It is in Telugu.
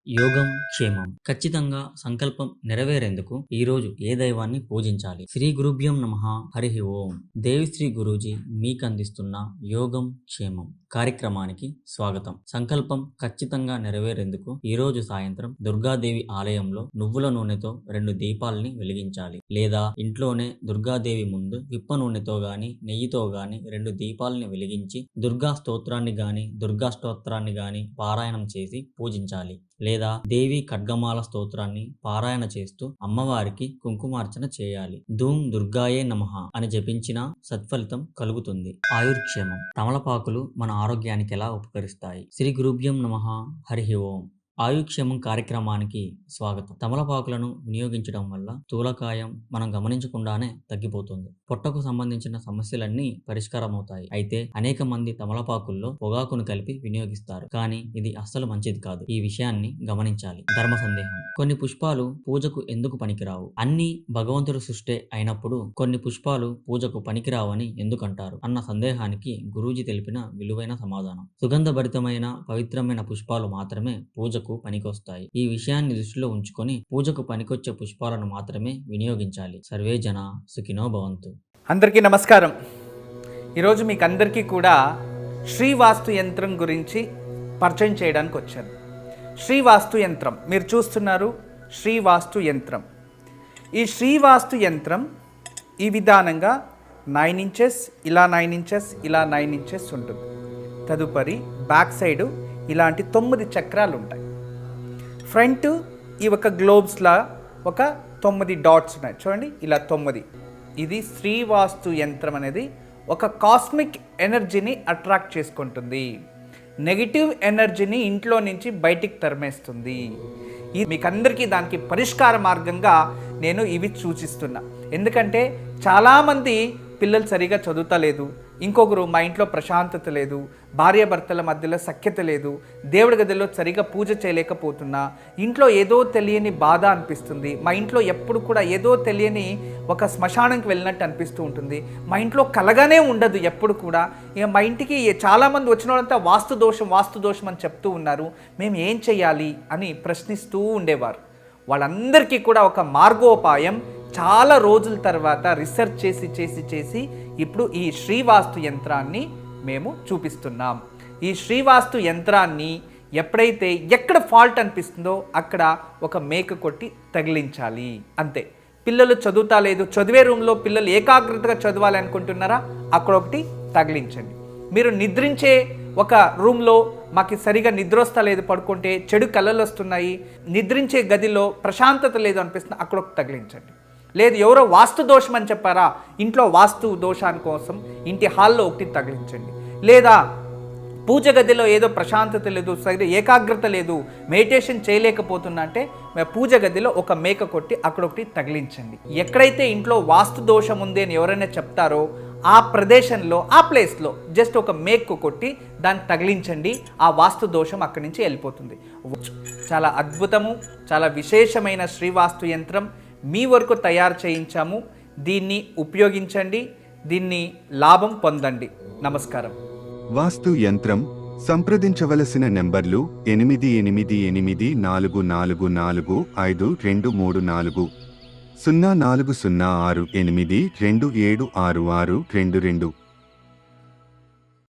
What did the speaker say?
యోగం క్షేమం ఖచ్చితంగా సంకల్పం నెరవేరేందుకు ఈ రోజు ఏ దైవాన్ని పూజించాలి? శ్రీ గురుభ్యం నమః. హరి ఓం. దేవిశ్రీ గురూజీ మీకు అందిస్తున్న యోగం క్షేమం కార్యక్రమానికి స్వాగతం. సంకల్పం ఖచ్చితంగా నెరవేరేందుకు ఈ రోజు సాయంత్రం దుర్గాదేవి ఆలయంలో నువ్వుల నూనెతో 2 దీపాలని వెలిగించాలి. లేదా ఇంట్లోనే దుర్గాదేవి ముందు విప్ప నూనెతో గాని నెయ్యితో గాని 2 దీపాలని వెలిగించి దుర్గా స్తోత్రాన్ని గాని దుర్గాష్టోత్రాన్ని గాని పారాయణం చేసి పూజించాలి. లేదా దేవి ఖడ్గమాల స్తోత్రాన్ని పారాయణ చేస్తూ అమ్మవారికి కుంకుమార్చన చేయాలి. ధూమ్ దుర్గాయే నమః అని జపించిన సత్ఫలితం కలుగుతుంది. ఆయుర్క్షేమం తమలపాకులు మన ఆరోగ్యానికి ఎలా ఉపకరిస్తాయి? శ్రీ గురుభ్యం నమః. హరి ఓం. ఆయుర్క్షేమం కార్యక్రమానికి స్వాగతం. తమలపాకులను వినియోగించడం వల్ల స్థూలకాయం మనం గమనించకుండానే తగ్గిపోతుంది. పొట్టకు సంబంధించిన సమస్యలన్నీ పరిష్కారమవుతాయి. అయితే అనేక మంది తమలపాకుల్లో పొగాకును కలిపి వినియోగిస్తారు, కానీ ఇది అస్సలు మంచిది కాదు. ఈ విషయాన్ని గమనించాలి. ధర్మ సందేహం. కొన్ని పుష్పాలు పూజకు ఎందుకు పనికిరావు? అన్ని భగవంతుడి సృష్టే అయినప్పుడు కొన్ని పుష్పాలు పూజకు పనికిరావని ఎందుకంటారు అన్న సందేహానికి గురూజీ తెలిపిన విలువైన సమాధానం. సుగంధభరితమైన పవిత్రమైన పుష్పాలు మాత్రమే పూజకు పనికొస్తాయి. ఈ విషయాన్ని దృష్టిలో ఉంచుకొని పూజకు పనికొచ్చే పుష్పాలను మాత్రమే వినియోగించాలి. సర్వే జన సుఖినో భవంతు. అందరికీ నమస్కారం. ఈరోజు మీకు అందరికీ కూడా శ్రీవాస్తు యంత్రం గురించి పరిచయం చేయడానికి వచ్చాను. శ్రీవాస్తు యంత్రం మీరు చూస్తున్నారు. శ్రీవాస్తు యంత్రం. ఈ శ్రీవాస్తు యంత్రం ఈ విధానంగా 9 ఇంచెస్, ఇలా 9 ఇంచెస్, ఇలా 9 ఇంచెస్ ఉంటుంది. తదుపరి బ్యాక్ సైడు ఇలాంటి 9 చక్రాలు ఉంటాయి. ఫ్రంట్ ఈ ఒక గ్లోబ్స్లా ఒక 9 డాట్స్ ఉన్నాయి చూడండి, ఇలా 9. ఇది శ్రీవాస్తు యంత్రం అనేది ఒక కాస్మిక్ ఎనర్జీని అట్రాక్ట్ చేసుకుంటుంది. నెగిటివ్ ఎనర్జీని ఇంట్లో నుంచి బయటికి తరిమేస్తుంది. ఇది మీకు అందరికీ దానికి పరిష్కార మార్గంగా నేను ఇవి సూచిస్తున్నా. ఎందుకంటే చాలామంది పిల్లలు సరిగా చదువుతలేదు, ఇంకొకరు మా ఇంట్లో ప్రశాంతత లేదు, భార్యాభర్తల మధ్యలో సఖ్యత లేదు, దేవుడి గదిలో సరిగా పూజ చేయలేకపోతున్నా, ఇంట్లో ఏదో తెలియని బాధ అనిపిస్తుంది, మా ఇంట్లో ఎప్పుడు కూడా ఏదో తెలియని ఒక శ్మశానానికి వెళ్ళినట్టు అనిపిస్తూ ఉంటుంది, మా ఇంట్లో కలగానే ఉండదు ఎప్పుడు కూడా. ఇక మా ఇంటికి చాలామంది వచ్చిన వాళ్ళంతా వాస్తు దోషం అని చెప్తూ ఉన్నారు, మేము ఏం చేయాలి అని ప్రశ్నిస్తూ ఉండేవారు. వాళ్ళందరికీ కూడా ఒక మార్గోపాయం చాలా రోజుల తర్వాత రీసెర్చ్ చేసి ఇప్పుడు ఈ శ్రీవాస్తు యంత్రాన్ని మేము చూపిస్తున్నాం. ఈ శ్రీవాస్తు యంత్రాన్ని ఎప్పుడైతే ఎక్కడ ఫాల్ట్ అనిపిస్తుందో అక్కడ ఒక మేక కొట్టి తగిలించాలి, అంతే. పిల్లలు చదువుతా లేదు, చదివే రూమ్లో పిల్లలు ఏకాగ్రతగా చదవాలి అనుకుంటున్నారా, అక్కడ ఒకటి తగిలించండి. మీరు నిద్రించే ఒక రూమ్లో మాకు సరిగా నిద్ర వస్తలేదు, పడుకుంటే చెడు కళలు వస్తున్నాయి, నిద్రించే గదిలో ప్రశాంతత లేదు అనిపిస్తుంది, అక్కడ ఒకటి తగిలించండి. లేదు ఎవరో వాస్తు దోషం అని చెప్పారా, ఇంట్లో వాస్తు దోషాని కోసం ఇంటి హాల్లో ఒకటి తగిలించండి. లేదా పూజ గదిలో ఏదో ప్రశాంతత లేదు, సరిగ్గా ఏకాగ్రత లేదు, మెడిటేషన్ చేయలేకపోతున్నా అంటే పూజ గదిలో ఒక మేక కొట్టి అక్కడ ఒకటి తగిలించండి. ఎక్కడైతే ఇంట్లో వాస్తు దోషం ఉంది అని ఎవరైనా చెప్తారో ఆ ప్రదేశంలో ఆ ప్లేస్లో జస్ట్ ఒక మేకు కొట్టి దాన్ని తగిలించండి. ఆ వాస్తు దోషం అక్కడి నుంచి వెళ్ళిపోతుంది. చాలా అద్భుతము, చాలా విశేషమైన శ్రీవాస్తు యంత్రం మీ వరకు తయారు చేయించాము. దీన్ని ఉపయోగించండి, దీన్ని లాభం పొందండి. నమస్కారం. వాస్తు యంత్రం సంప్రదించవలసిన నెంబర్లు 8844452334 040682766622.